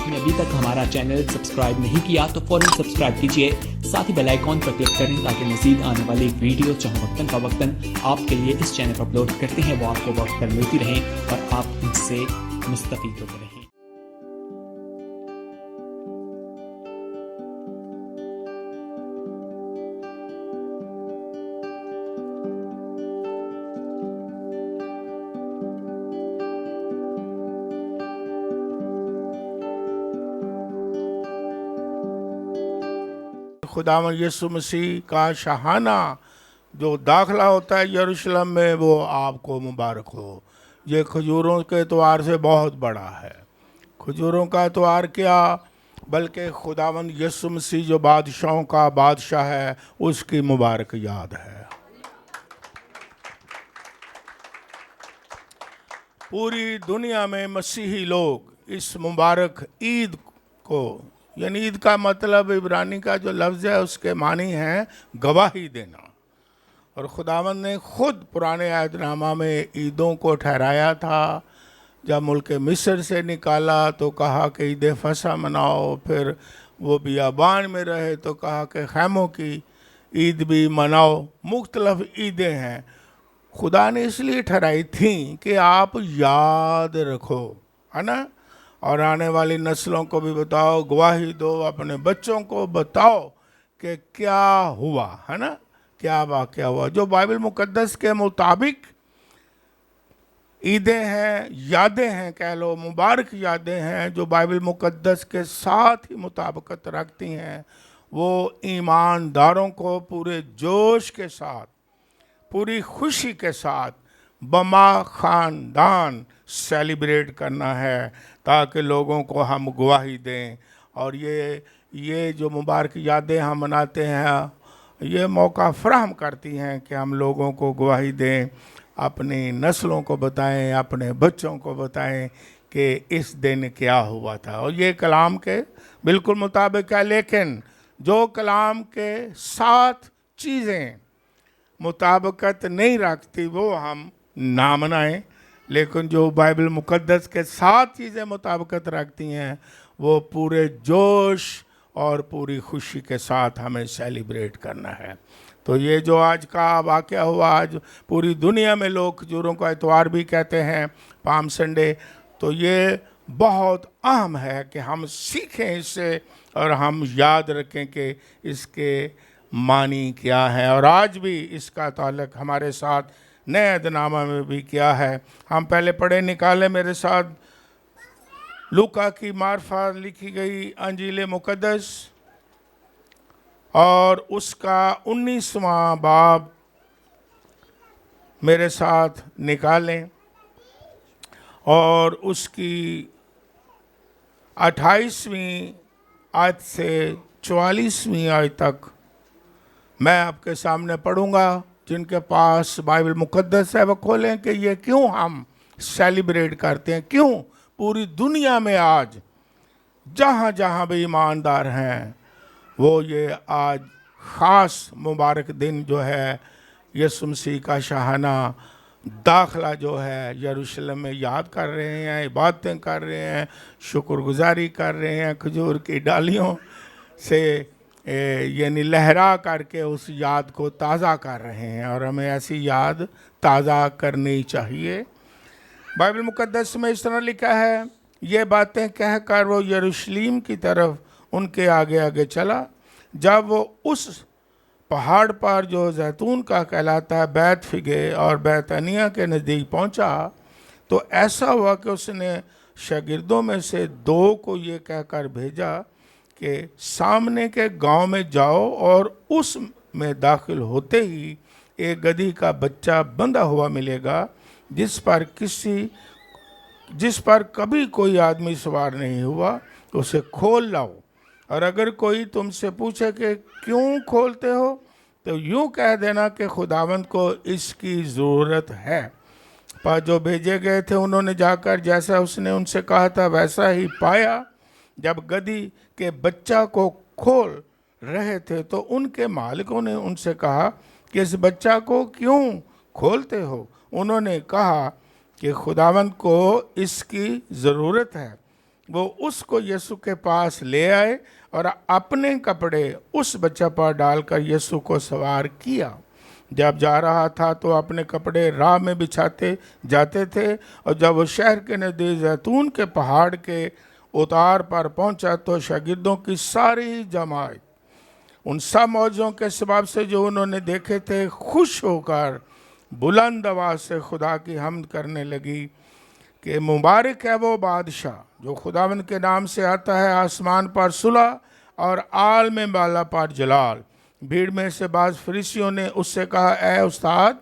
आपने अभी तक हमारा चैनल सब्सक्राइब नहीं किया तो फौरन सब्सक्राइब कीजिए, साथ ही बेल आइकॉन पर क्लिक करें ताकि मजीद आने वाली वीडियो चाहे वक्तन फवक्तन आपके लिए इस चैनल पर अपलोड करते हैं वो आपको वक्त पर मिलती रहें और आप इनसे मुस्तफीद होते रहें। खुदावंद यीशु मसीह का शाहाना जो दाखला होता है यरूशलेम में वो आपको मुबारक हो। ये खजूरों के त्योहार से बहुत बड़ा है। खजूरों का त्योहार क्या बल्कि खुदावंद यीशु मसीह जो बादशाहों का बादशाह है उसकी मुबारक याद है। पूरी दुनिया में मसीही लोग इस मुबारक ईद को, यानी ईद का मतलब इब्रानी का जो लफ्ज़ है उसके मानी हैं गवाही देना। और खुदावंद ने खुद पुराने अहदनामा में ईदों को ठहराया था। जब मुल्क मिस्र से निकाला तो कहा कि ईद फसा मनाओ, फिर वो बियाबान में रहे तो कहा कि खैमों की ईद भी मनाओ। मुख्तलिफ ईदें हैं, खुदा ने इसलिए ठहराई थी कि आप याद रखो, है ना, और आने वाली नस्लों को भी बताओ, गवाही दो, अपने बच्चों को बताओ कि क्या हुआ, है ना, क्या वाक़या हुआ। जो बाइबल मुकद्दस के मुताबिक ईदें हैं, यादें हैं, कह लो मुबारक यादें हैं, जो बाइबल मुकद्दस के साथ ही मुताबिकत रखती हैं, वो ईमानदारों को पूरे जोश के साथ, पूरी खुशी के साथ बमा ख़ानदान सेलिब्रेट करना है ताकि लोगों को हम गवाही दें। और ये जो मुबारक यादें हम मनाते हैं ये मौका फराहम करती हैं कि हम लोगों को गवाही दें, अपनी नस्लों को बताएं, अपने बच्चों को बताएं कि इस दिन क्या हुआ था। और ये कलाम के बिल्कुल मुताबिक है, लेकिन जो कलाम के साथ चीज़ें मुताबिकत नहीं रखती वो हम ना मनाएं, लेकिन जो बाइबल मुकद्दस के साथ चीज़ें मुताबिकत रखती हैं वो पूरे जोश और पूरी खुशी के साथ हमें सेलिब्रेट करना है। तो ये जो आज का वाक़या हुआ, आज पूरी दुनिया में लोग खजूरों का इतवार भी कहते हैं, पाम संडे, तो ये बहुत अहम है कि हम सीखें इससे और हम याद रखें कि इसके मानी क्या है। और आज भी इसका ताल्लुक हमारे साथ नए अहदनामा में भी क्या है। हम पहले पढ़े निकाले मेरे साथ लूका की मार्फत लिखी गई अंजील मुकद्दस और उसका 19वां बाब मेरे साथ निकालें और उसकी 28वीं आयत से 44वीं आयत तक मैं आपके सामने पढ़ूंगा। जिनके पास बाइबल मुकद्दस है वो खोलें कि ये क्यों हम सेलिब्रेट करते हैं, क्यों पूरी दुनिया में आज जहाँ जहाँ भी ईमानदार हैं वो ये आज ख़ास मुबारक दिन जो है यीशु मसीह का शाहाना दाखला जो है यरूशलेम में याद कर रहे हैं, इबादतें कर रहे हैं, शुक्रगुजारी कर रहे हैं, खजूर की डालियों से यानी लहरा करके उस याद को ताज़ा कर रहे हैं। और हमें ऐसी याद ताज़ा करनी चाहिए। बाइबल मुकद्दस में इस तरह लिखा है, ये बातें कहकर वो यरूशलेम की तरफ उनके आगे आगे चला। जब वो उस पहाड़ पर जो जैतून का कहलाता है बैत फिगे और बैतनिया के नज़दीक पहुंचा तो ऐसा हुआ कि उसने शागिर्दों में से 2 को ये कहकर भेजा कि सामने के गांव में जाओ और उस में दाखिल होते ही एक गधी का बच्चा बंधा हुआ मिलेगा जिस पर कभी कोई आदमी सवार नहीं हुआ, उसे खोल लाओ। और अगर कोई तुमसे पूछे कि क्यों खोलते हो तो यूँ कह देना कि खुदावंद को इसकी ज़रूरत है। पर जो भेजे गए थे उन्होंने जाकर जैसा उसने उनसे कहा था वैसा ही पाया। जब गधी के बच्चा को खोल रहे थे तो उनके मालिकों ने उनसे कहा कि इस बच्चा को क्यों खोलते हो? उन्होंने कहा कि खुदावंद को इसकी ज़रूरत है। वो उसको यीशु के पास ले आए और अपने कपड़े उस बच्चे पर डालकर यीशु को सवार किया। जब जा रहा था तो अपने कपड़े राह में बिछाते जाते थे, और जब वो शहर के नज़दीक जैतून के पहाड़ के उतार पर पहुंचा तो शागिर्दों की सारी जमात उन सब मौजों के सबब से जो उन्होंने देखे थे खुश होकर बुलंद आवाज़ से खुदा की हम्द करने लगी कि मुबारक है वो बादशाह जो खुदावंद के नाम से आता है, आसमान पर सुलह और आल में बाला पर जलाल। भीड़ में से बाज़ फरीसियों ने उससे कहा, ए उस्ताद,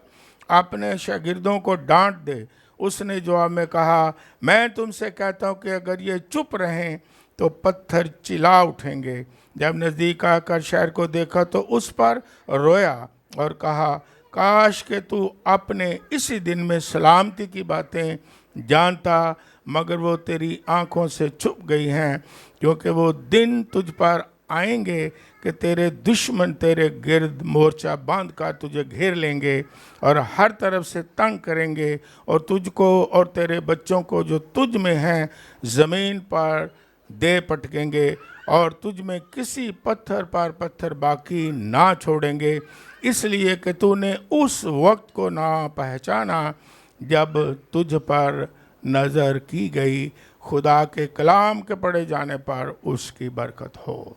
अपने शागिर्दों को डांट दे। उसने जवाब में कहा, मैं तुमसे कहता हूँ कि अगर ये चुप रहें तो पत्थर चिल्ला उठेंगे। जब नज़दीक आकर शहर को देखा तो उस पर रोया और कहा, काश कि तू अपने इसी दिन में सलामती की बातें जानता, मगर वो तेरी आंखों से छुप गई हैं, क्योंकि वो दिन तुझ पर आएंगे कि तेरे दुश्मन तेरे गिर्द मोर्चा बांध कर तुझे घेर लेंगे और हर तरफ से तंग करेंगे, और तुझको और तेरे बच्चों को जो तुझ में हैं ज़मीन पर दे पटकेंगे, और तुझ में किसी पत्थर पर पत्थर बाकी ना छोड़ेंगे, इसलिए कि तूने उस वक्त को ना पहचाना जब तुझ पर नज़र की गई। खुदा के कलाम के पढ़े जाने पर उसकी बरकत हो।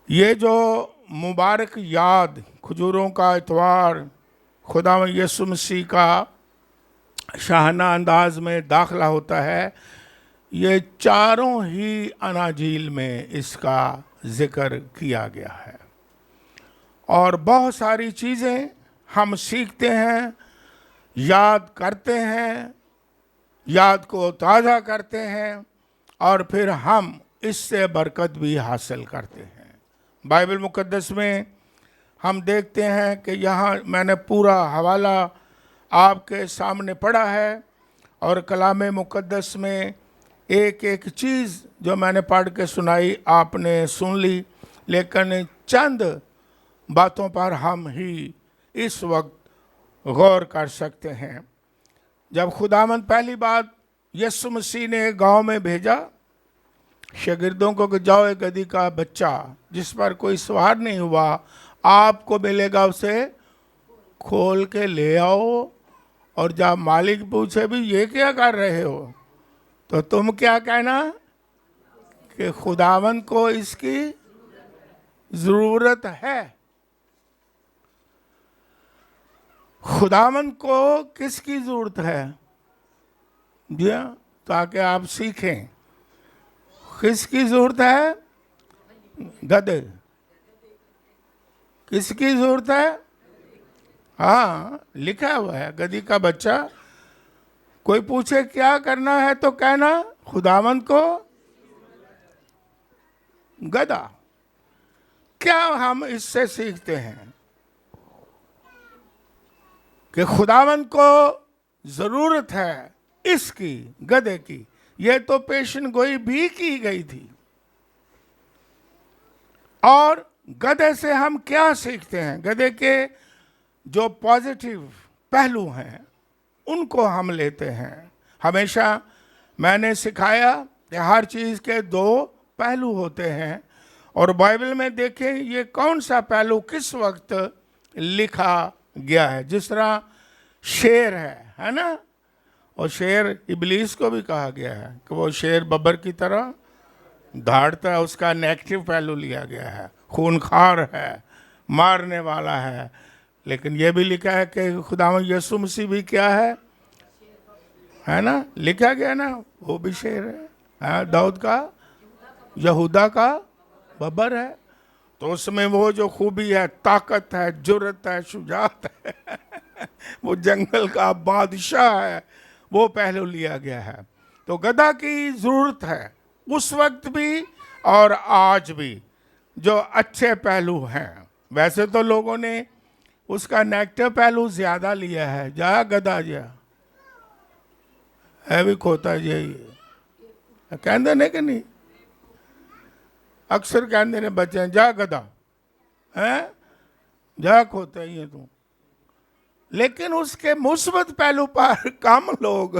ये जो मुबारक याद, खजूरों का इतवार, खुदा यीशु मसीह का शाहाना अंदाज में दाखिला होता है, ये चारों ही अनाजील में इसका जिक्र किया गया है। और बहुत सारी चीज़ें हम सीखते हैं, याद करते हैं, याद को ताज़ा करते हैं, और फिर हम इससे बरकत भी हासिल करते हैं। बाइबल मुकद्दस में हम देखते हैं कि यहाँ मैंने पूरा हवाला आपके सामने पढ़ा है, और कलाम मुकद्दस में एक एक चीज़ जो मैंने पढ़ के सुनाई आपने सुन ली, लेकिन चंद बातों पर हम ही इस वक्त गौर कर सकते हैं। जब खुदावंद पहली बात यीशु मसीह ने गांव में भेजा शागिर्दों को कि जाओ एक गधी का बच्चा जिस पर कोई सवार नहीं हुआ आपको मिलेगा, उसे खोल के ले आओ, और जब मालिक पूछे भी ये क्या कर रहे हो, तो तुम क्या कहना कि खुदावंद को इसकी ज़रूरत है। खुदावंद को किसकी ज़रूरत है? जी हाँ, ताकि आप सीखें। किसकी ज़रूरत है? गधे। किसकी ज़रूरत है? हाँ, लिखा हुआ है गधी का बच्चा। कोई पूछे क्या करना है तो कहना खुदावंद को गधा। क्या हम इससे सीखते हैं कि खुदावंद को ज़रूरत है इसकी, गधे की। यह तो पेशन गोई भी की गई थी। और गधे से हम क्या सीखते हैं? गधे के जो पॉजिटिव पहलू हैं उनको हम लेते हैं। हमेशा मैंने सिखाया कि हर चीज़ के दो पहलू होते हैं, और बाइबल में देखें ये कौन सा पहलू किस वक्त लिखा गया है। जिस तरह शेर है ना, और शेर इबलीस को भी कहा गया है कि वो शेर बब्बर की तरह दहाड़ता है, उसका नेगेटिव पहलू लिया गया है, खूनखार है, मारने वाला है। लेकिन ये भी लिखा है कि खुदावंद यीशु मसीह भी क्या है ना, लिखा गया ना, वो भी शेर है, दाऊद का, यहूदा का बब्बर है। तो उसमें वो जो खूबी है, ताकत है, जुर्रत है, शुजात है वो जंगल का बादशाह है, वो पहलू लिया गया है। तो गधा की ज़रूरत है उस वक्त भी और आज भी, जो अच्छे पहलू हैं। वैसे तो लोगों ने उसका नेगेटिव पहलू ज़्यादा लिया है। जा गधा जा है भी खोता जी, कहते ने कि नहीं, अक्सर कहते ने बच्चे, जा गधा है, जा खोता ही है तू। लेकिन उसके मुस्बत पहलू पर कम लोग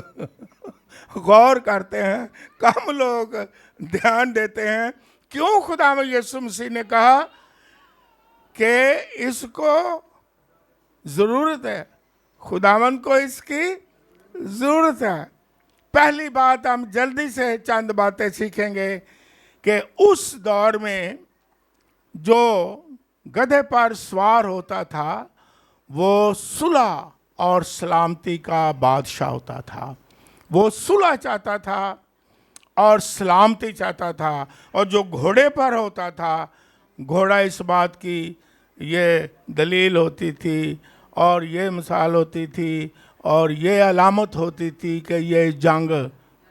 गौर करते हैं, कम लोग ध्यान देते हैं। क्यों खुदा में यीशु मसीह ने कहा कि इसको जरूरत है, खुदावन को इसकी जरूरत है। पहली बात, हम जल्दी से चंद बातें सीखेंगे कि उस दौर में जो गधे पर सवार होता था वो सुलह और सलामती का बादशाह होता था। वो सुलह चाहता था और सलामती चाहता था। और जो घोड़े पर होता था, घोड़ा इस बात की ये दलील होती थी और ये मिसाल होती थी और ये अलामत होती थी कि ये जंग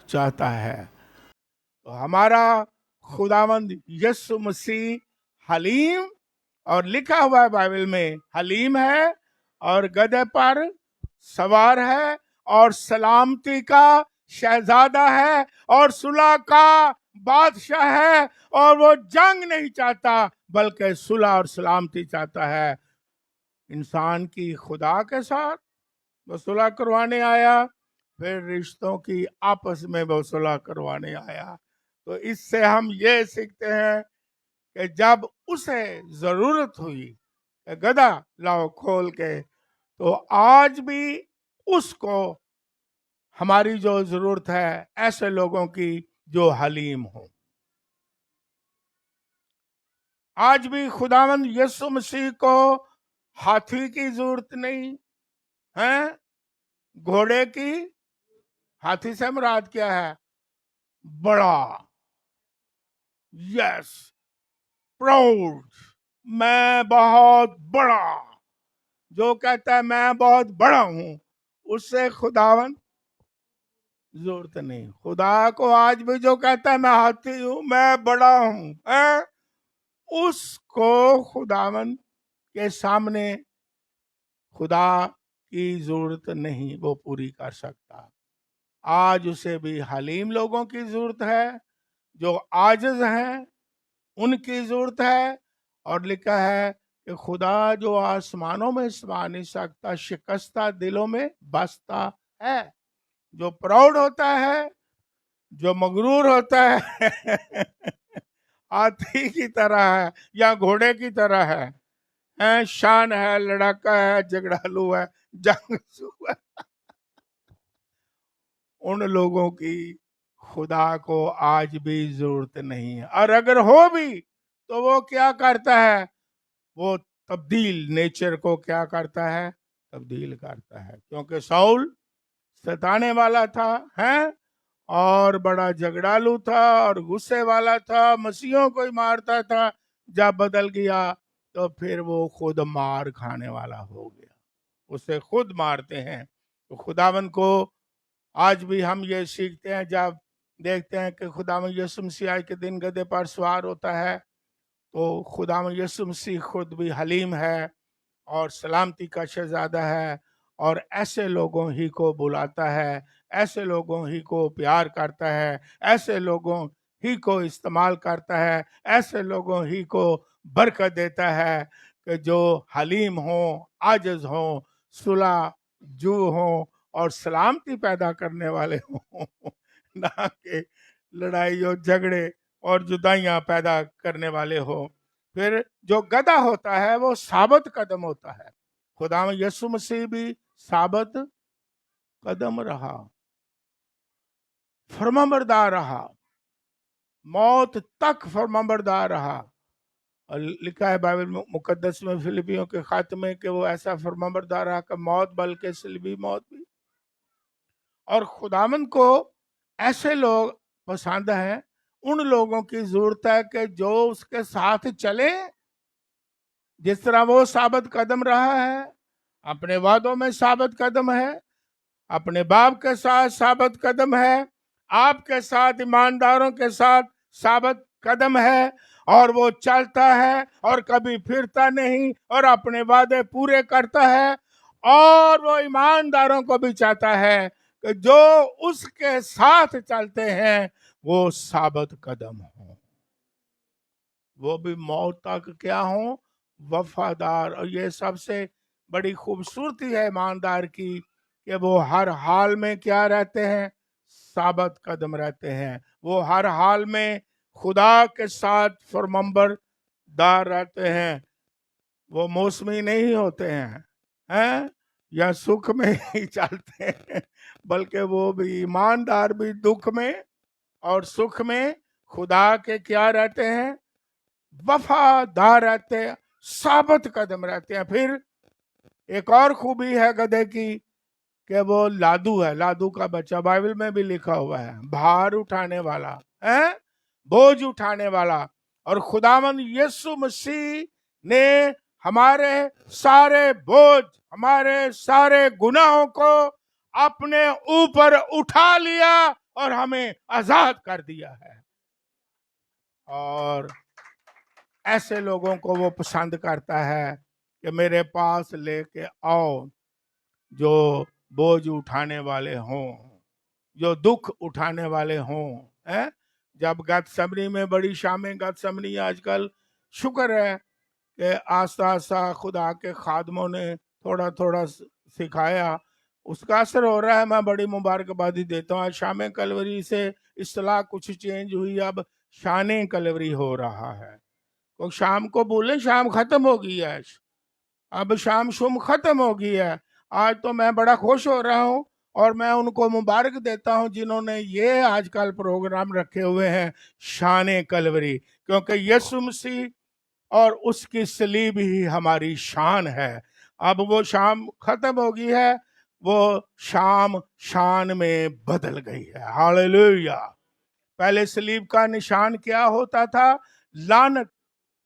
चाहता है। तो हमारा खुदावंद यीशु मसीह हलीम, और लिखा हुआ है बाइबल में हलीम है और गधे पर सवार है और सलामती का शहजादा है और सुलह का बादशाह है। और वो जंग नहीं चाहता बल्कि सुलह और सलामती चाहता है इंसान की खुदा के साथ। वो सुलह करवाने आया, फिर रिश्तों की आपस में वो सुलह करवाने आया। तो इससे हम ये सीखते हैं कि जब उसे जरूरत हुई कि गधा लाओ खोल के, तो आज भी उसको हमारी जो जरूरत है ऐसे लोगों की जो हलीम हो। आज भी खुदावंद यीशु मसीह को हाथी की जरूरत नहीं है, घोड़े की। हाथी से मुराद क्या है? बड़ा, यस, प्राउड, मैं बहुत बड़ा। जो कहता है मैं बहुत बड़ा हूं, उससे खुदावन जरूरत नहीं। खुदा को आज भी जो कहता है मैं हाथी हूं, मैं बड़ा हूं, उसको खुदावन के सामने खुदा की जरूरत नहीं वो पूरी कर सकता। आज उसे भी हलीम लोगों की जरूरत है, जो आजिज हैं उनकी जरूरत है। और लिखा है कि खुदा जो आसमानों में समा नहीं सकता, शिकस्ता दिलों में बसता है। जो प्राउड होता है, जो मगरूर होता है हाथी की तरह है या घोड़े की तरह है, शान है, लड़ाका है, झगड़ालू है, जंगजू है, उन लोगों की खुदा को आज भी जरूरत नहीं है। और अगर हो भी तो वो क्या करता है? वो तब्दील नेचर को क्या करता है? तब्दील करता है। क्योंकि साउल सताने वाला था, हैं, और बड़ा झगड़ालू था और गुस्से वाला था, मसीहों को ही मारता था। जब बदल गया तो फिर वो खुद मार खाने वाला हो गया, उसे खुद मारते हैं। तो खुदावन को आज भी हम ये सीखते हैं जब देखते हैं कि खुदावन यीशु मसीह के दिन गधे पर सवार होता है, तो खुदावन यीशु मसीह खुद भी हलीम है और सलामती का शहजादा है और ऐसे लोगों ही को बुलाता है, ऐसे लोगों ही को प्यार करता है, ऐसे लोगों ही को इस्तेमाल करता है, ऐसे लोगों ही को बरकत देता है कि जो हलीम हो, आजिज हो, सुलह जू हो और सलामती पैदा करने वाले हों, ना कि लड़ाई और झगड़े और जुदाइयां पैदा करने वाले हो। फिर जो गधा होता है वो साबित कदम होता है। खुदा में यीशु मसीह भी साबित कदम रहा, फरमाबरदार रहा, मौत तक फरमाबरदार रहा। और लिखा है बाइबल मुकद्दस में फिलिपियों के खाते में कि वो ऐसा फरमाबरदार रहा कि मौत बल्कि सलीबी मौत भी। और खुदामंद को ऐसे लोग पसंद हैं, उन लोगों की जरूरत है कि जो उसके साथ चले, जिस तरह वो साबित कदम रहा है, अपने वादों में साबित कदम है, अपने बाप के साथ साबित कदम है, आपके साथ, ईमानदारों के साथ साबित कदम है। और वो चलता है और कभी फिरता नहीं और अपने वादे पूरे करता है। और वो ईमानदारों को भी चाहता है कि जो उसके साथ चलते हैं वो साबित कदम हो, वो भी मौत तक क्या हो? वफादार। और ये सबसे बड़ी खूबसूरती है ईमानदार की कि वो हर हाल में क्या रहते हैं? साबित कदम रहते हैं। वो हर हाल में खुदा के साथ फरमंबरदार रहते हैं। वो मौसमी नहीं होते हैं या सुख में ही चलते हैं, बल्कि वो भी ईमानदार भी दुख में और सुख में खुदा के क्या रहते हैं, वफादार रहते हैं, साबित कदम रहते हैं। फिर एक और खूबी है गधे की कि वो लादू है, लादू का बच्चा, बाइबल में भी लिखा हुआ है, भार उठाने वाला है, बोझ उठाने वाला। और खुदावंद यीशु मसीह ने हमारे सारे बोझ, हमारे सारे गुनाहों को अपने ऊपर उठा लिया और हमें आजाद कर दिया है। और ऐसे लोगों को वो पसंद करता है कि मेरे पास लेके आओ, जो बोझ उठाने वाले हों, जो दुख उठाने वाले हों। है जब गतसमनी में, बड़ी शामें गतसमनी आजकल, शुक्र है कि आस्ता आस्ता खुदा के खादमों ने थोड़ा थोड़ा सिखाया, उसका असर हो रहा है। मैं बड़ी मुबारकबादी देता हूँ। आज शाम कलवरी से इस्तेलाह कुछ चेंज हुई, अब शान कलवरी हो रहा है। तो शाम को बोले शाम खत्म हो गई है, अब शाम शुम खत्म हो गई है। आज तो मैं बड़ा खुश हो रहा हूँ और मैं उनको मुबारक देता हूँ जिन्होंने ये आजकल प्रोग्राम रखे हुए हैं शान कलवरी, क्योंकि यीशु मसीह और उसकी सलीब ही हमारी शान है। अब वो शाम खत्म हो गई है, वो शाम शान में बदल गई है। हालेलुया। पहले सलीब का निशान क्या होता था? लानत।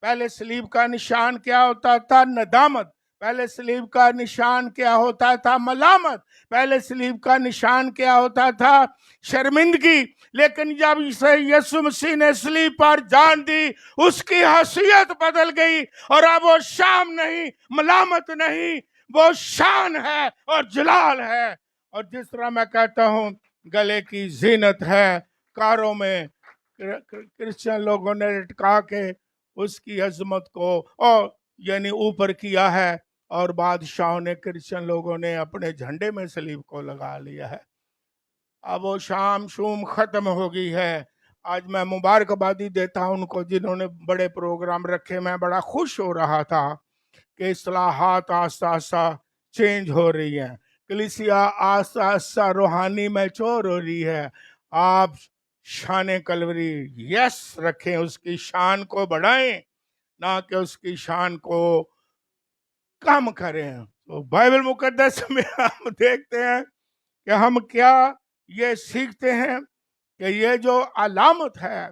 पहले सलीब का निशान क्या होता था? नदामत। पहले सलीब का निशान क्या होता था? मलामत। पहले सलीब का निशान क्या होता था? शर्मिंदगी। लेकिन जब इसे यीशु मसीह ने सलीब पर जान दी, उसकी हैसियत बदल गई और अब वो शाम नहीं, मलामत नहीं, वो शान है और जलाल है। और जिस तरह मैं कहता हूं गले की जीनत है, कारों में क्रिश्चियन लोगों ने लटका के उसकी अजमत को और यानी ऊपर किया है, और बादशाहों ने, क्रिश्चियन लोगों ने अपने झंडे में सलीब को लगा लिया है। अब वो शाम शूम खत्म हो गई है। आज मैं मुबारकबादी देता हूं उनको जिन्होंने बड़े प्रोग्राम रखे। मैं बड़ा खुश हो रहा था कि इस्लाहात आस्ता आस्ता चेंज हो रही है, कलीसिया आस्ता आस्ता रूहानी मैच्योर हो रही है। आप शान कलवरी यस रखें, उसकी शान को बढ़ाएं, ना कि उसकी शान को कम करें। तो बाइबल मुकद्दस में हम देखते हैं कि हम क्या ये सीखते हैं कि ये जो अलामत है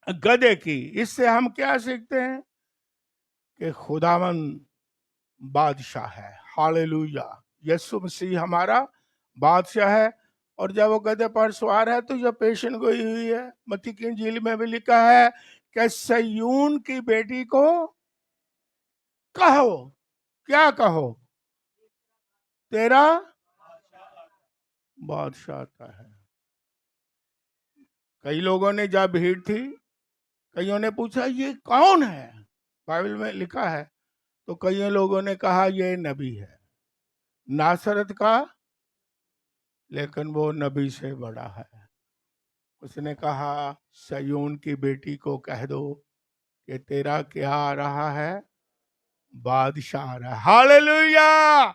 गधे की, इससे हम क्या सीखते हैं कि खुदावंद बादशाह है। हालेलुया। यीशु मसीह हमारा बादशाह है। और जब वो गधे पर सवार है तो जो पेशन गोई हुई है, मत्ती की इंजील में भी लिखा है कि सयून की बेटी को कहो, क्या कहो? तेरा बादशाह आता है। कई लोगों ने, जब भीड़ थी, कईयों ने पूछा ये कौन है? बाइबल में लिखा है, तो कई लोगों ने कहा ये नबी है नासरत का, लेकिन वो नबी से बड़ा है। उसने कहा सयून की बेटी को कह दो कि तेरा क्या आ रहा है? बादशाह आ रहा है। हालेलुया।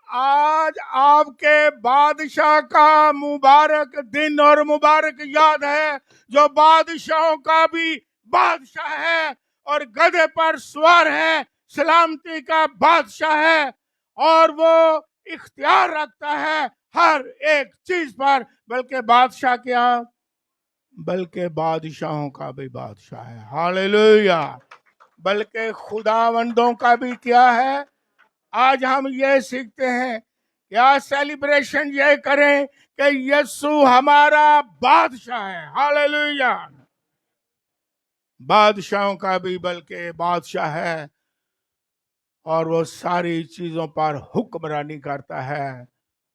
आज आपके बादशाह का मुबारक दिन और मुबारक याद है, जो बादशाहों का भी बादशाह है और गधे पर सवार है, सलामती का बादशाह है, और वो इख्तियार रखता है हर एक चीज पर। बल्कि बादशाह क्या, बल्कि बादशाहों का भी बादशाह है। हालेलुया। बल्कि खुदावंदों का भी क्या है? आज हम ये सीखते हैं, क्या सेलिब्रेशन ये करें कि यीशु हमारा बादशाह है। हालेलुया। बादशाहों का भी बल्कि बादशाह है, और वो सारी चीजों पर हुक्मरानी करता है।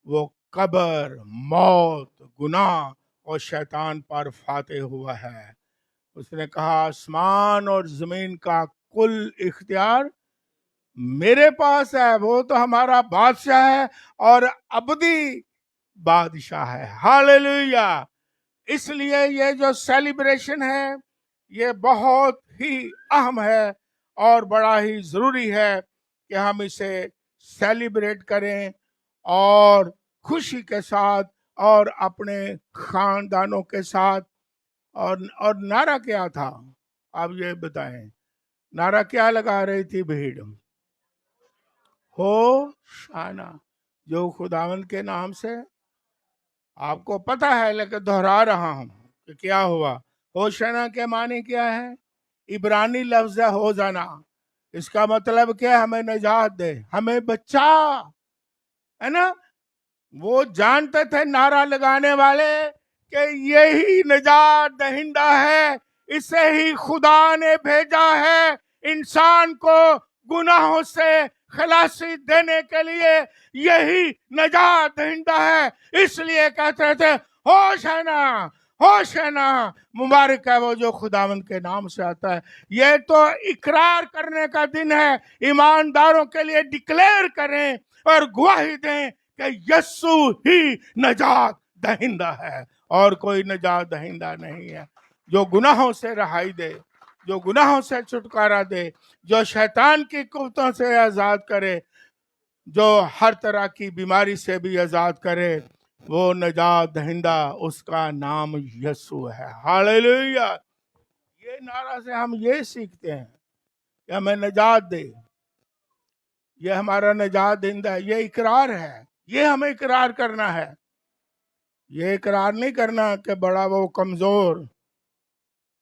वो कब्र, मौत, गुनाह और शैतान पर फाते हुआ है। उसने कहा आसमान और जमीन का कुल इख्तियार मेरे पास है। वो तो हमारा बादशाह है और अबदी बादशाह है। हालेलुया। इसलिए ये जो सेलिब्रेशन है ये बहुत ही अहम है और बड़ा ही जरूरी है कि हम इसे सेलिब्रेट करें और खुशी के साथ और अपने खानदानों के साथ। और नारा क्या था, आप ये बताएं, नारा क्या लगा रही थी भीड़? हो शाना, जो खुदावंद के नाम से। आपको पता है लेकिन दोहरा रहा हूं कि क्या हुआ। होशाना के माने क्या है? इब्रानी लफ्ज है हो जाना। इसका मतलब क्या है? हमें निजात दे, हमें बच्चा, है ना। वो जानते थे नारा लगाने वाले कि यही निजात दहिंदा है, इसे ही खुदा ने भेजा है इंसान को गुनाहों से खलासी देने के लिए। यही निजात दहिंदा है, इसलिए कहते थे होशाना होशाना। मुबारक है वो जो खुदावंद के नाम से आता है। ये तो इकरार करने का दिन है। ईमानदारों के लिए डिक्लेयर करें और गवाही दें कि यीशु ही नजात दहिंदा है और कोई नजात दहिंदा नहीं है। जो गुनाहों से रहाई दे, जो गुनाहों से छुटकारा दे, जो शैतान की कुव्वतों से आजाद करे, जो हर तरह की बीमारी से भी आजाद करे, वो नजात दहिंदा, उसका नाम यीशु है। हालेलुया। ये नारा से हम ये सीखते हैं कि हमें नजात दे, ये हमारा नजात दहिंदा है। ये इकरार है, ये हमें इकरार करना है। ये इकरार नहीं करना कि बड़ा वो कमजोर।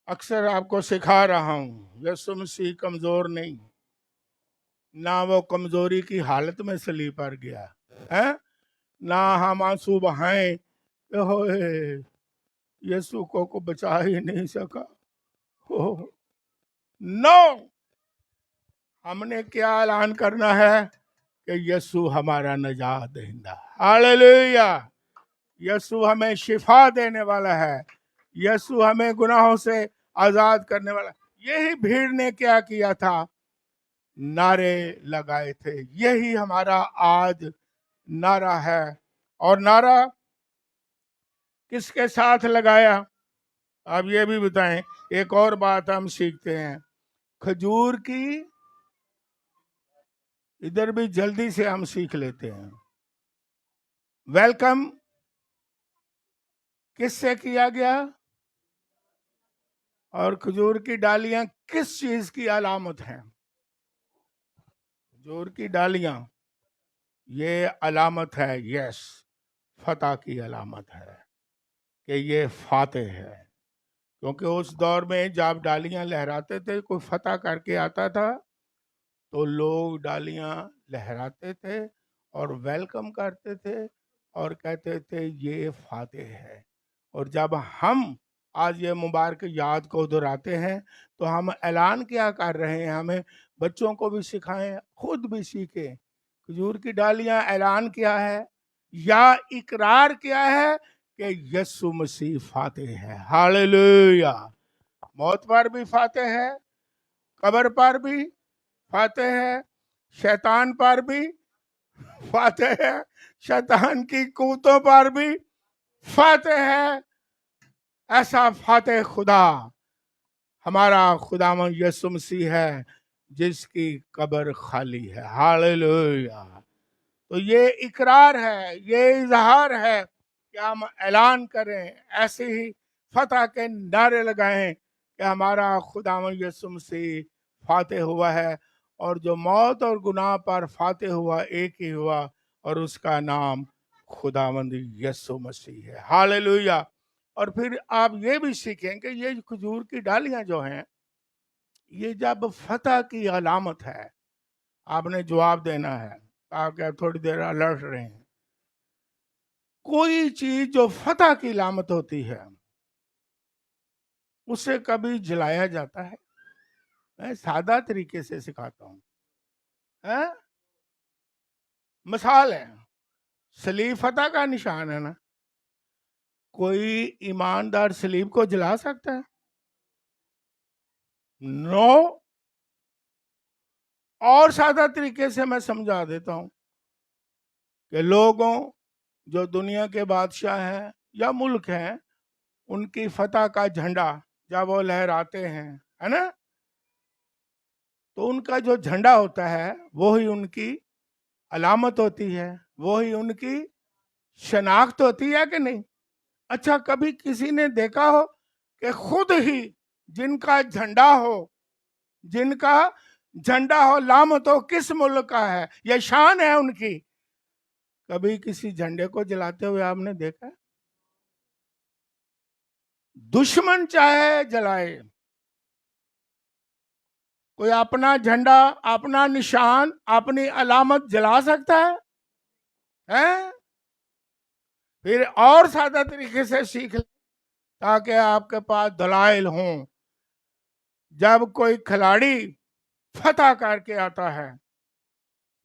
अक्सर आपको सिखा रहा हूं, यीशु मसीह कमजोर नहीं, ना वो कमजोरी की हालत में सलीब पर गया है, ना हम आंसू बहाएं यीशु को बचा ही नहीं सका। नो, हमने क्या ऐलान करना है कि यीशु हमारा नजात दहिंदा। हालेलुया। यीशु हमें शिफा देने वाला है, यीशु हमें गुनाहों से आजाद करने वाला। यही भीड़ ने क्या किया था? नारे लगाए थे। यही हमारा आज नारा है। और नारा किसके साथ लगाया? आप ये भी बताएं। एक और बात हम सीखते हैं, खजूर की, इधर भी जल्दी से हम सीख लेते हैं। वेलकम किससे किया गया? और खजूर की डालियां किस चीज की अलामत हैं? खजूर की डालियां ये अलामत है, यस, फतह की अलामत है कि ये फातेह है। क्योंकि उस दौर में जब डालियां लहराते थे, कोई फतह करके आता था तो लोग डालियां लहराते थे और वेलकम करते थे और कहते थे ये फातेह है। और जब हम आज ये मुबारक याद को दोहराते हैं तो हम ऐलान क्या कर रहे हैं? हमें बच्चों को भी सिखाएं, खुद भी सीखें। खजूर की डालियां ऐलान क्या है या इकरार क्या है कि यीशु मसीह फातेह है। हालेलुया। मौत पर भी फातेह है, कब्र पर भी फातेह है, शैतान पर भी फातेह है, शैतान की कुव्वतों पर भी फातेह है। ऐसा फातेह खुदा हमारा खुदावंद यीशु मसीह है जिसकी कब्र खाली है। हालेलुया। तो ये इकरार है, ये इजहार है कि हम ऐलान करें, ऐसे ही फतह के नारे लगाएं कि हमारा खुदावंद यीशु मसीह फातेह हुआ है। और जो मौत और गुनाह पर फातेह हुआ एक ही हुआ और उसका नाम खुदावंद यीशु मसीह है। हालेलुया। और फिर आप ये भी सीखें कि ये खजूर की डालियां जो हैं, ये जब फतह की अलामत है, आपने जवाब देना है, ताकि आप थोड़ी देर अलर्ट रहें। कोई चीज जो फतह की अलामत होती है उसे कभी जलाया जाता है? मैं सादा तरीके से सिखाता हूं। मिसाल है, सलीब फतह का निशान है ना। कोई ईमानदार सलीब को जला सकता है? नो। और सादा तरीके से मैं समझा देता हूं कि लोगों जो दुनिया के बादशाह हैं या मुल्क हैं, उनकी फतह का झंडा जब वो लहराते हैं, है ना, तो उनका जो झंडा होता है वो ही उनकी अलामत होती है, वो ही उनकी शनाख्त होती है कि नहीं। अच्छा, कभी किसी ने देखा हो कि खुद ही जिनका झंडा हो, जिनका झंडा हो, लामत हो, किस मुल्क का है, यह शान है उनकी, कभी किसी झंडे को जलाते हुए आपने देखा? दुश्मन चाहे जलाए, कोई अपना झंडा, अपना निशान, अपनी अलामत जला सकता है? हैं? फिर और सादा तरीके से सीख ले ताकि आपके पास दलाइल हों। जब कोई खिलाड़ी फतह करके आता है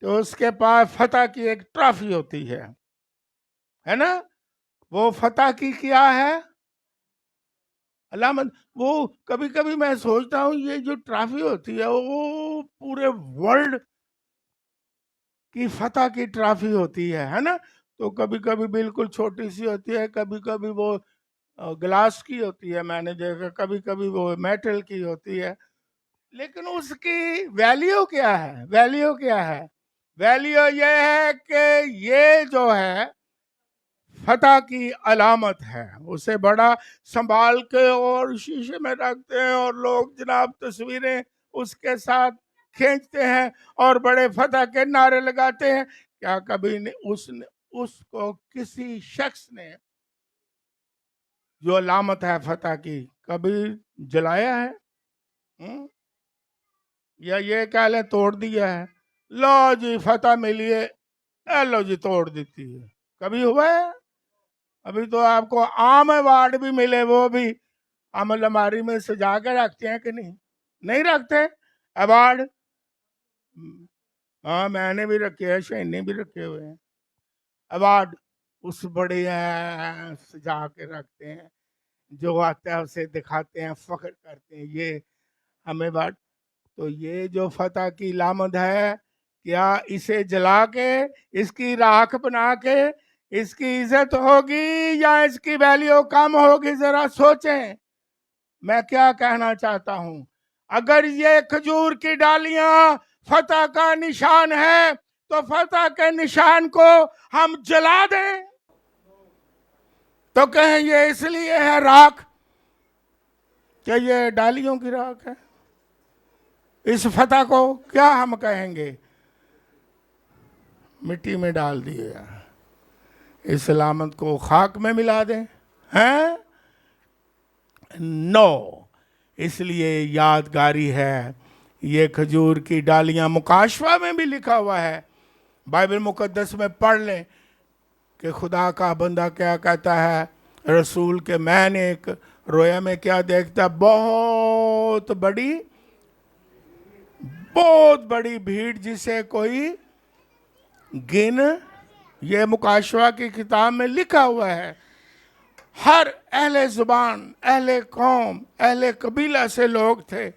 तो उसके पास फतह की एक ट्रॉफी होती है ना। वो फतह की क्या है? अलामत। वो कभी कभी मैं सोचता हूँ ये जो ट्रॉफी होती है वो पूरे वर्ल्ड की फतह की ट्रॉफी होती है ना। तो कभी कभी बिल्कुल छोटी सी होती है, कभी कभी वो ग्लास की होती है, मैंने देखा, कभी कभी वो मेटल की होती है। लेकिन उसकी वैल्यू क्या है? वैल्यू क्या है? वैल्यू ये है कि ये जो है फतह की अलामत है। उसे बड़ा संभाल के और शीशे में रखते हैं और लोग जनाब तस्वीरें उसके साथ खींचते हैं और बड़े फतह के नारे लगाते हैं। क्या कभी उसने उसको किसी शख्स ने जो अलामत है फतह की कभी जलाया है? या ये कह ले तोड़ दिया है, लो जी फतह मिली है, लो जी तोड़ देती है? कभी हुआ है? अभी तो आपको आम अवार्ड भी मिले, वो भी हम अलमारी में सजा के रखते हैं कि नहीं? नहीं रखते अवार्ड? हाँ, मैंने भी रखे हैं, शहीन ने भी रखे हुए हैं अवार्ड। उस बड़े सजा के रखते हैं, जो आता है उसे दिखाते हैं, फख्र करते हैं, ये हमें बात। तो ये जो फतह की लामत है, क्या इसे जला के इसकी राख बना के इसकी इज्जत होगी या इसकी वैल्यू कम होगी? जरा सोचें। मैं क्या कहना चाहता हूं, अगर ये खजूर की डालियां फतह का निशान है तो फतह के निशान को हम जला दें तो कहें ये इसलिए है राख कि ये डालियों की राख है? इस फतह को क्या हम कहेंगे? मिट्टी में डाल दिया, इस सलामत को खाक में मिला दें? हैं? नो। इसलिए यादगारी है ये खजूर की डालियां। मुकाशवा में भी लिखा हुआ है, बाइबल मुकद्दस में पढ़ लें कि खुदा का बंदा क्या कहता है रसूल के, मैंने एक रोया में क्या देखता, बहुत बड़ी भीड़ जिसे कोई गिन। ये मुकाशवा की किताब में लिखा हुआ है। हर अहले जुबान, अहले कौम, अहले कबीला से लोग थे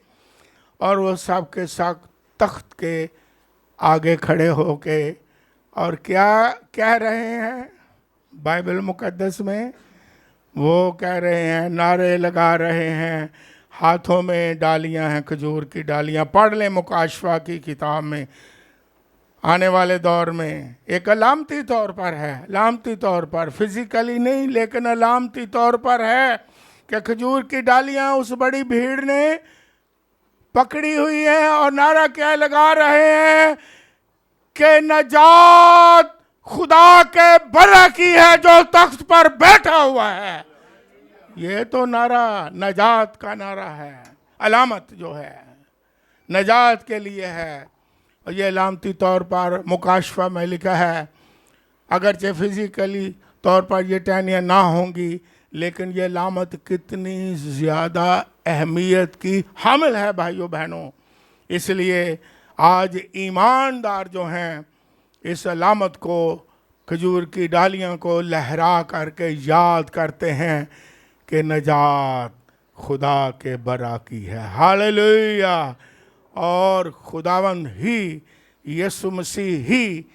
और वो सब के सब तख्त के आगे खड़े होके और क्या कह रहे हैं बाइबल मुकद्दस में? वो कह रहे हैं, नारे लगा रहे हैं, हाथों में डालियां हैं, खजूर की डालियां। पढ़ लें मुकाशवा की किताब में। आने वाले दौर में एक अलामती तौर पर है, अलामती तौर पर, फिजिकली नहीं लेकिन अलामती तौर पर है कि खजूर की डालियां उस बड़ी भीड़ ने पकड़ी हुई है और नारा क्या लगा रहे हैं कि नजात खुदा के बरा की है जो तख्त पर बैठा हुआ है। ये तो नारा नजात का नारा है, अलामत जो है नजात के लिए है। और ये अलामती तौर पर मुकाशफा में लिखा है, अगरचे फिजिकली तौर पर ये टहनियाँ ना होंगी लेकिन ये अलामत कितनी ज़्यादा अहमियत की हामिल है भाइयों बहनों। इसलिए आज ईमानदार जो हैं इस अलामत को, खजूर की डालियों को लहरा करके याद करते हैं कि नजात खुदा के बरा की है। हालेलुया। और खुदावंद ही यीशु मसीह ही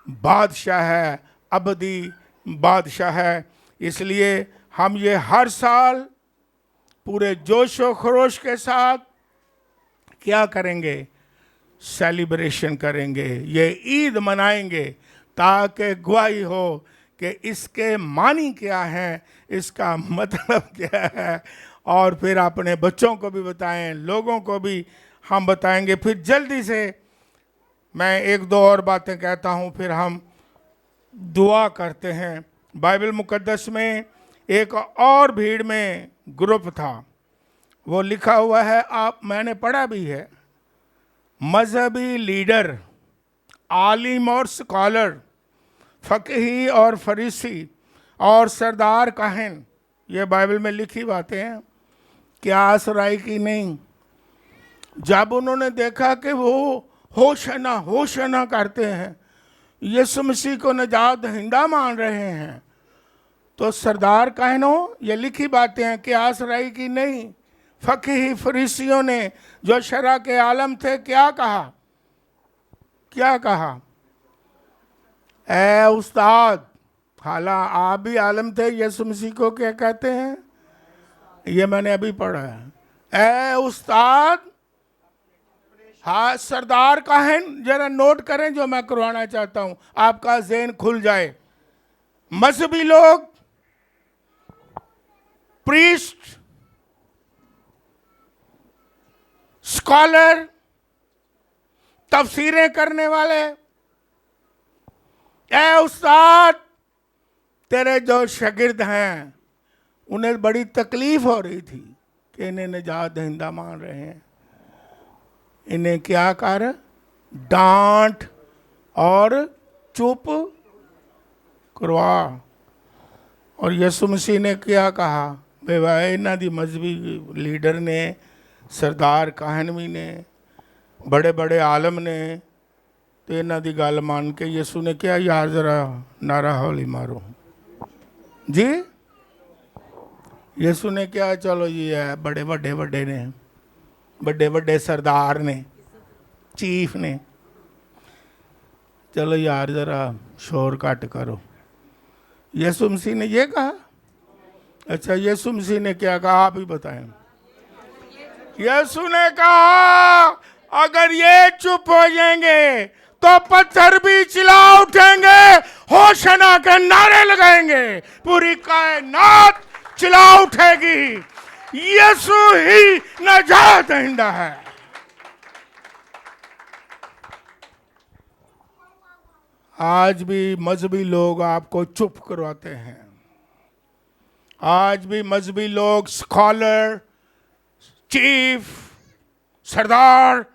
बादशाह है, अबदी बादशाह है। इसलिए हम ये हर साल पूरे जोश व खरोश के साथ क्या करेंगे? सेलिब्रेशन करेंगे, ये ईद मनाएंगे, ताकि गवाही हो कि इसके मानी क्या है, इसका मतलब क्या है, और फिर अपने बच्चों को भी बताएं, लोगों को भी हम बताएंगे। फिर जल्दी से मैं एक दो और बातें कहता हूं, फिर हम दुआ करते हैं। बाइबल मुकद्दस में एक और भीड़ में ग्रुप था, वो लिखा हुआ है, आप मैंने पढ़ा भी है। मजहबी लीडर, आलिम और स्कॉलर, फकीही और फरीसी और सरदार काहिन, ये बाइबल में लिखी बातें हैं, क्यास राय की नहीं। जब उन्होंने देखा कि वो होशना करते हैं, यीशु मसीह को नजात दहिंदा मान रहे हैं, तो सरदार काहिनों, ये लिखी बातें हैं, क्यास राय की नहीं, फकीही फरीसियों ने जो शरा के आलम थे, क्या कहा? क्या कहा? ए उस्ताद, हाला आप भी आलम थे, यीशु मसीह को क्या कहते हैं? ये मैंने अभी पढ़ा है। ए उस्ताद, हाँ सरदार काहिन, जरा नोट करें जो मैं करवाना चाहता हूं, आपका ज़हन खुल जाए। मजहबी लोग, प्रीस्ट, स्कॉलर, तफसीरें करने वाले, ए उस्ताद, तेरे जो शागिर्द हैं उन्हें बड़ी तकलीफ हो रही थी कि इन्हें निजात दहिंदा मान रहे हैं, इन्हें क्या कर, डांट और चुप करवा। और यीशु मसीह ने क्या कहा? भाई इन्हां दी मजहबी लीडर ने, सरदार काहनवी ने, बड़े बड़े आलम ने, तो इन्हां दी गल मान के यीशु ने क्या, यार जरा नारा हौली मारो जी। यीशु ने क्या, चलो ये है, बड़े बड़े ने, बड़े सरदार ने, चीफ ने, चलो यार जरा शोर घट करो। यीशु मसीह ने ये कहा? अच्छा, यीशु मसीह ने क्या कहा, आप ही बताएं। यीशु ने कहा, अगर ये चुप हो जाएंगे तो पत्थर भी चिल्ला उठेंगे, होशना के नारे लगाएंगे, पूरी कायनात चिल्ला उठेगी, यीशु ही नजात दहिंदा है। आज भी मजहबी लोग आपको चुप करवाते हैं। आज भी मजहबी लोग, स्कॉलर, चीफ, सरदार,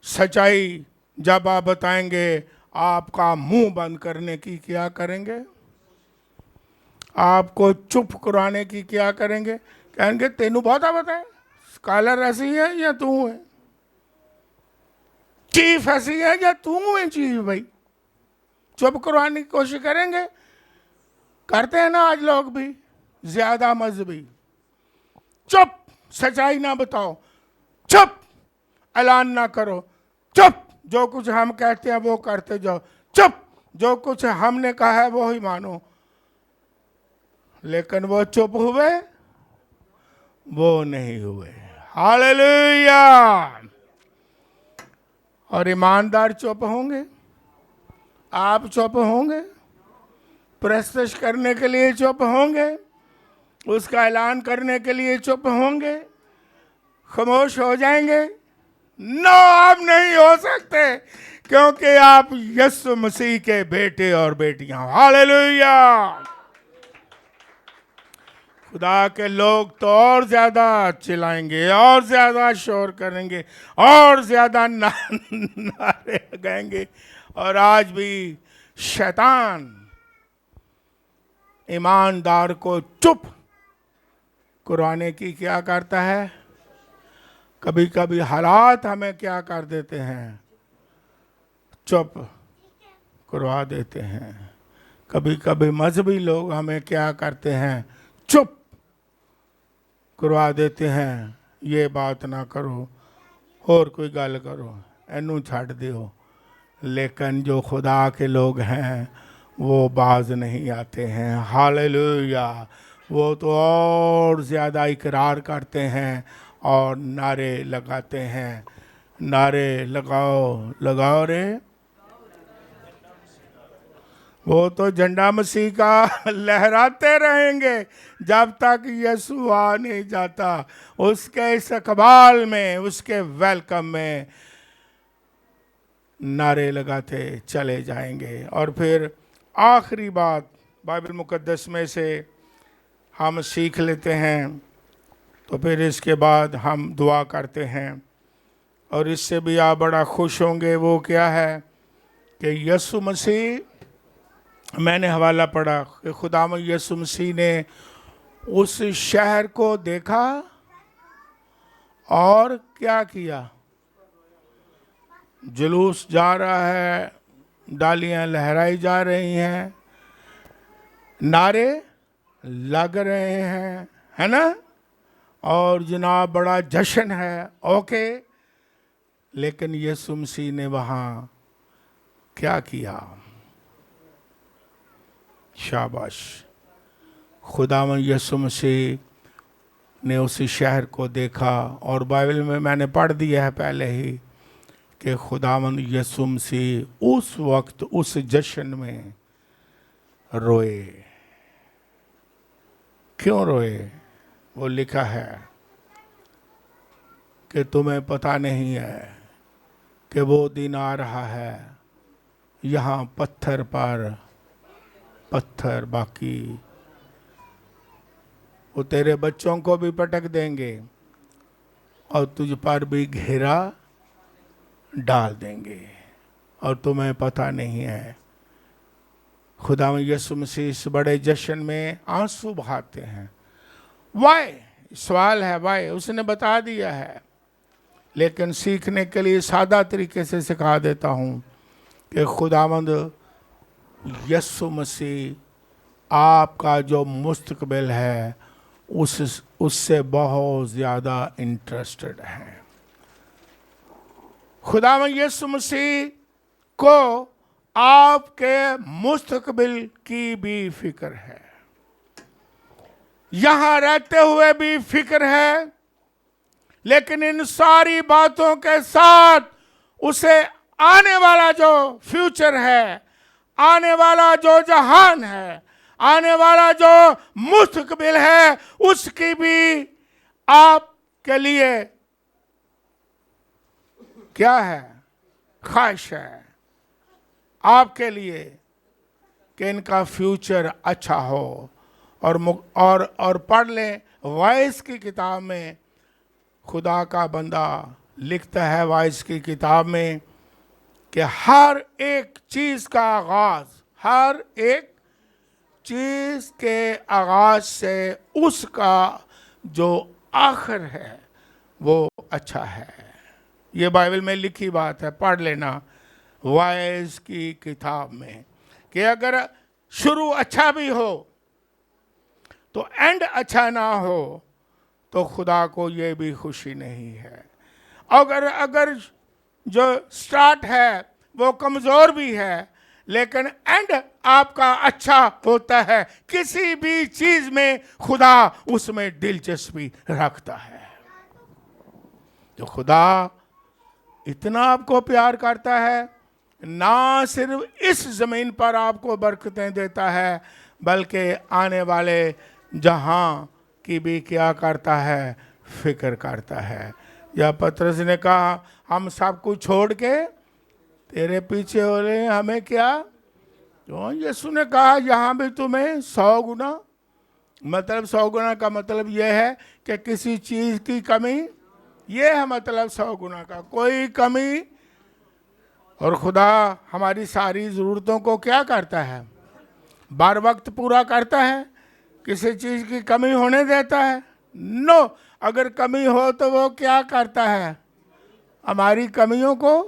सच्चाई जब आप बताएंगे, आपका मुंह बंद करने की क्या करेंगे? आपको चुप कराने की क्या करेंगे? कहेंगे तेनू बहुत बताए, स्कॉलर ऐसी है या तू है, चीफ ऐसी है या तू है चीफ। भाई चुप करवाने की कोशिश करेंगे, करते हैं ना आज लोग भी, ज्यादा मजहबी। चुप, सच्चाई ना बताओ, चुप, ऐलान ना करो, चुप, जो कुछ हम कहते हैं वो करते जाओ, चुप, जो कुछ हमने कहा है वो ही मानो। लेकिन वो चुप हुए? वो नहीं हुए। हालेलुया। और ईमानदार चुप होंगे? आप चुप होंगे? प्रस्तुत करने के लिए चुप होंगे? उसका ऐलान करने के लिए चुप होंगे? खामोश हो जाएंगे? नो, आप नहीं हो सकते, क्योंकि आप यीशु मसीह के बेटे और बेटियां। हालेलुया। खुदा के लोग तो और ज्यादा चिल्लाएंगे, और ज्यादा शोर करेंगे, और ज्यादा नारे लगाएंगे। और आज भी शैतान ईमानदार को चुप कराने की क्या करता है? कभी कभी हालात हमें क्या कर देते हैं? चुप करवा देते हैं। कभी कभी मजहबी लोग हमें क्या करते हैं? चुप करवा देते हैं। ये बात ना करो, और कोई गल करो, इनू छड़ दियो। लेकिन जो खुदा के लोग हैं वो बाज नहीं आते हैं। हालेलुया। वो तो और ज़्यादा इकरार करते हैं और नारे लगाते हैं। नारे लगाओ लगाओ रे। वो तो झंडा मसीह का लहराते रहेंगे जब तक यीशु आ नहीं जाता। उसके इस इकबाल में, उसके वेलकम में नारे लगाते चले जाएंगे। और फिर आखिरी बात बाइबल मुकद्दस में से हम सीख लेते हैं, तो फिर इसके बाद हम दुआ करते हैं। और इससे भी आप बड़ा खुश होंगे। वो क्या है कि यीशु मसीह, मैंने हवाला पढ़ा कि खुदाम यीशु मसीह ने उस शहर को देखा और क्या किया? जुलूस जा रहा है, डालियां लहराई जा रही हैं, नारे लग रहे हैं, है ना? और जनाब बड़ा जश्न है। ओके, लेकिन यीशु मसीह ने वहाँ क्या किया? शाबाश। खुदावन यीशु मसीह ने उस शहर को देखा। और बाइबल में मैंने पढ़ दिया है पहले ही कि खुदावन यीशु मसीह उस वक्त उस जश्न में रोए। क्यों रोए? वो लिखा है कि तुम्हें पता नहीं है कि वो दिन आ रहा है यहाँ पत्थर पर पत्थर बाकी, वो तेरे बच्चों को भी पटक देंगे और तुझ पर भी घेरा डाल देंगे और तुम्हें पता नहीं है। खुदा यीशु मसीह इस बड़े जश्न में आंसू बहाते हैं। वाई? सवाल है वाई? उसने बता दिया है, लेकिन सीखने के लिए सादा तरीके से सिखा देता हूँ कि खुदावंद यीशु मसीह आपका जो मुस्तकबिल है उससे बहुत ज़्यादा इंटरेस्टेड है। खुदावंद यीशु मसीह को आपके मुस्तकबिल की भी फिक्र है, यहाँ रहते हुए भी फिक्र है, लेकिन इन सारी बातों के साथ उसे आने वाला जो फ्यूचर है, आने वाला जो जहान है, आने वाला जो मुस्तकबिल है, उसकी भी आपके लिए क्या है? ख्वाहिश है आपके लिए कि इनका फ्यूचर अच्छा हो। और पढ़ लें वाइस की किताब में, खुदा का बंदा लिखता है वाइस की किताब में कि हर एक चीज़ का आगाज़, हर एक चीज़ के आगाज़ से उसका जो आखिर है वो अच्छा है। ये बाइबल में लिखी बात है, पढ़ लेना वाइस की किताब में, कि अगर शुरू अच्छा भी हो तो एंड अच्छा ना हो तो खुदा को ये भी खुशी नहीं है। अगर जो स्टार्ट है वो कमज़ोर भी है, लेकिन एंड आपका अच्छा होता है। किसी भी चीज़ में खुदा उसमें दिलचस्पी रखता है। तो खुदा इतना आपको प्यार करता है, ना सिर्फ इस ज़मीन पर आपको बरकतें देता है, बल्कि आने वाले जहां की भी क्या करता है? फिक्र करता है। या पतरस ने कहा हम सब कुछ छोड़ के तेरे पीछे हो रहे हैं, हमें क्या? तो यीशु ने कहा यहाँ भी तुम्हें 100 गुना, मतलब 100 गुना का मतलब यह है कि किसी चीज़ की कमी, ये है मतलब 100 गुना का कोई कमी। और खुदा हमारी सारी ज़रूरतों को क्या करता है? बार वक्त पूरा करता है। किसी चीज़ की कमी होने देता है? नो। अगर कमी हो तो वो क्या करता है? हमारी कमियों को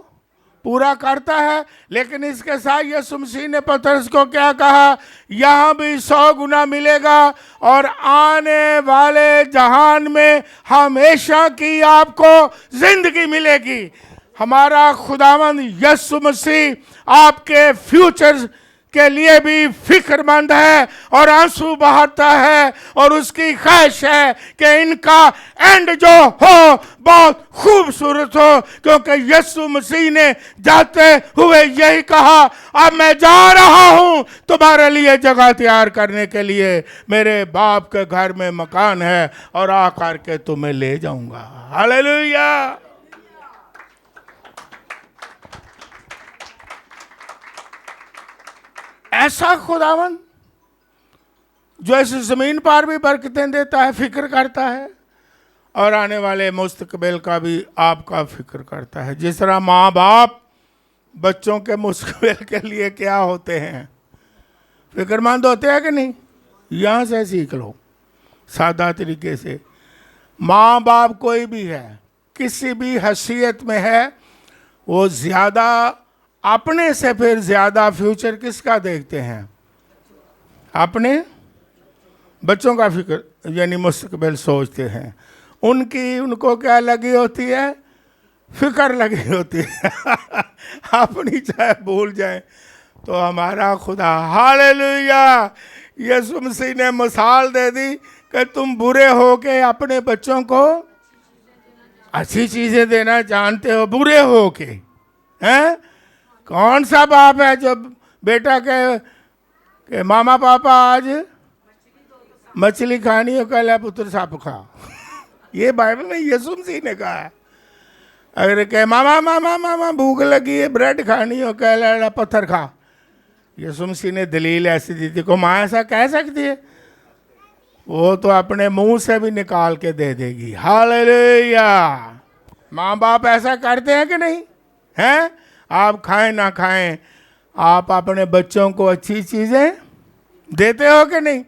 पूरा करता है। लेकिन इसके साथ यीशु मसीह ने पतरस को क्या कहा? यहाँ भी 100 गुना मिलेगा और आने वाले जहान में हमेशा की आपको जिंदगी मिलेगी। हमारा खुदावंद यीशु मसीह आपके फ्यूचर के लिए भी फिक्रमंद है और आंसू बहाता है, और उसकी ख्वाहिश है कि इनका एंड जो हो बहुत खूबसूरत हो, क्योंकि यीशु मसीह ने जाते हुए यही कहा, अब मैं जा रहा हूं तुम्हारे लिए जगह तैयार करने के लिए, मेरे बाप के घर में मकान है और आकर के तुम्हें ले जाऊंगा। हालेलुया। ऐसा खुदावन जो इस जमीन पर भी बरकतें देता है, फिक्र करता है, और आने वाले मुस्तकबिल का भी आपका फिक्र करता है। जिस तरह माँ बाप बच्चों के मुस्तकबिल के लिए क्या होते हैं, फिक्रमंद होते हैं कि नहीं? यहाँ से सीख लो सादा तरीके से। माँ बाप कोई भी है, किसी भी हैसियत में है, वो ज़्यादा अपने से फिर ज़्यादा फ्यूचर किसका देखते हैं? अपने बच्चों का फिक्र यानी मुस्तकबिल सोचते हैं। उनको क्या लगी होती है? फिक्र लगी होती है। अपनी चाहे भूल जाए तो हमारा खुदा, हालेलुया, यीशु मसीह ने मिसाल दे दी कि तुम बुरे हो के अपने बच्चों को अच्छी चीज़ें देना जानते हो, बुरे हो के हैं? कौन सा बाप है जो बेटा के मामा पापा आज मछली खानी हो, कल पुत्र साप खा? ये बाइबल में यीशु मसीह ने कहा है। अगर कहे मामा मामा मामा भूख लगी है, ब्रेड खानी हो, कह पत्थर खा। यीशु मसीह ने दलील ऐसी दी थी, को माँ ऐसा कह सकती है? वो तो अपने मुंह से भी निकाल के दे देगी। हालेलुया। माँ बाप ऐसा करते हैं कि नहीं? हैं? आप खाएं ना खाएं, आप अपने बच्चों को अच्छी चीज़ें देते हो कि नहीं?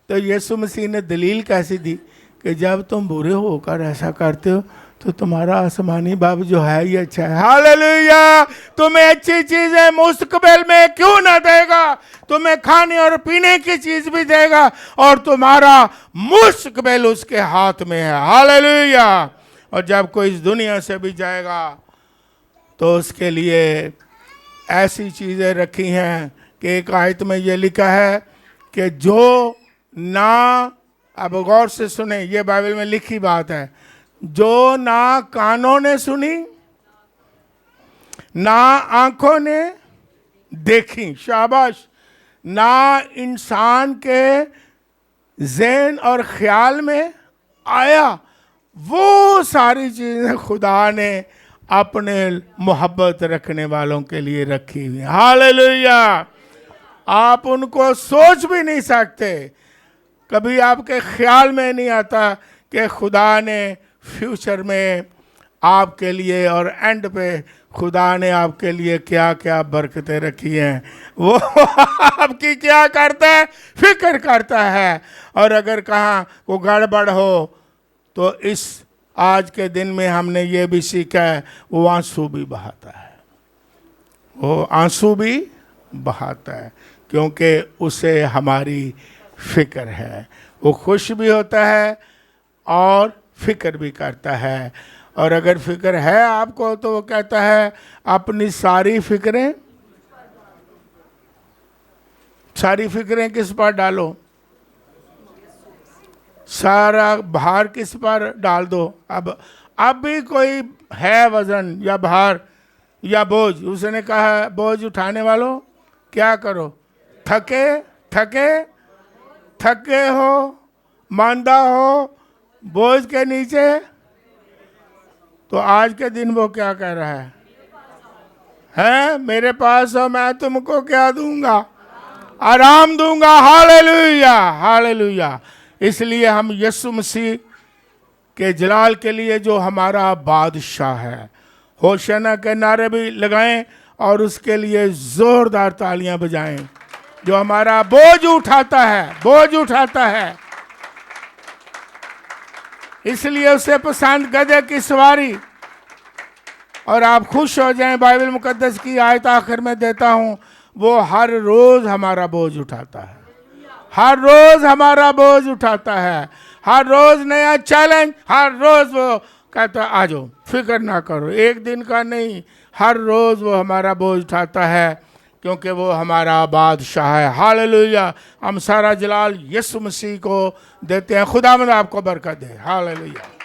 तो यीशु मसीह ने दलील कैसी दी कि जब तुम बुरे होकर ऐसा करते हो तो तुम्हारा आसमानी बाप जो है ये अच्छा है। हालेलुया। तुम्हें अच्छी चीज़ें मुस्तकबिल में क्यों ना देगा, तुम्हें खाने और पीने की चीज़ भी देगा, और तुम्हारा मुस्तकबिल उसके हाथ में है। हालेलुया। और जब कोई इस दुनिया से भी जाएगा तो उसके लिए ऐसी चीज़ें रखी हैं कि एक आयत में ये लिखा है कि जो ना, अब गौर से सुने, ये बाइबल में लिखी बात है, जो ना कानों ने सुनी, ना आंखों ने देखी, शाबाश, ना इंसान के ज़हन और ख्याल में आया, वो सारी चीज़ें खुदा ने अपने मोहब्बत रखने वालों के लिए रखी हुई। हालेलुया। आप उनको सोच भी नहीं सकते, कभी आपके ख्याल में नहीं आता कि खुदा ने फ्यूचर में आपके लिए और एंड पे खुदा ने आपके लिए क्या क्या बरकतें रखी हैं, वो आपकी क्या करता है? फिक्र करता है। और अगर कहाँ को गड़बड़ हो तो इस आज के दिन में हमने ये भी सीखा है, वो आंसू भी बहाता है, वो आंसू भी बहाता है, क्योंकि उसे हमारी फिक्र है। वो खुश भी होता है और फिक्र भी करता है। और अगर फिक्र है आपको तो वो कहता है अपनी सारी फिक्रें किस पर डालो, सारा भार किस पर डाल दो। अब भी कोई है वजन या भार या बोझ, उसने कहा बोझ उठाने वालों क्या करो, थके हो, मांदा हो बोझ के नीचे, तो आज के दिन वो क्या कह रहा है? मेरे पास हो, मैं तुमको क्या दूंगा? आराम दूंगा। Hallelujah, hallelujah. इसलिए हम यीशु मसीह के जलाल के लिए, जो हमारा बादशाह है, होशाना के नारे भी लगाएं और उसके लिए जोरदार तालियां बजाएं, जो हमारा बोझ उठाता है। इसलिए उसे पसंद गधे की सवारी। और आप खुश हो जाएं, बाइबल मुकद्दस की आयत आखिर में देता हूं, वो हर रोज हमारा बोझ उठाता है, हर रोज हमारा बोझ उठाता है, हर रोज नया चैलेंज, हर रोज वो कहता है आ जाओ, फिक्र ना करो, एक दिन का नहीं, हर रोज वो हमारा बोझ उठाता है, क्योंकि वो हमारा बादशाह है। हालेलुया। हम सारा जलाल यीशु मसीह को देते हैं। खुदावंद आपको बरकत दे। हालेलुया।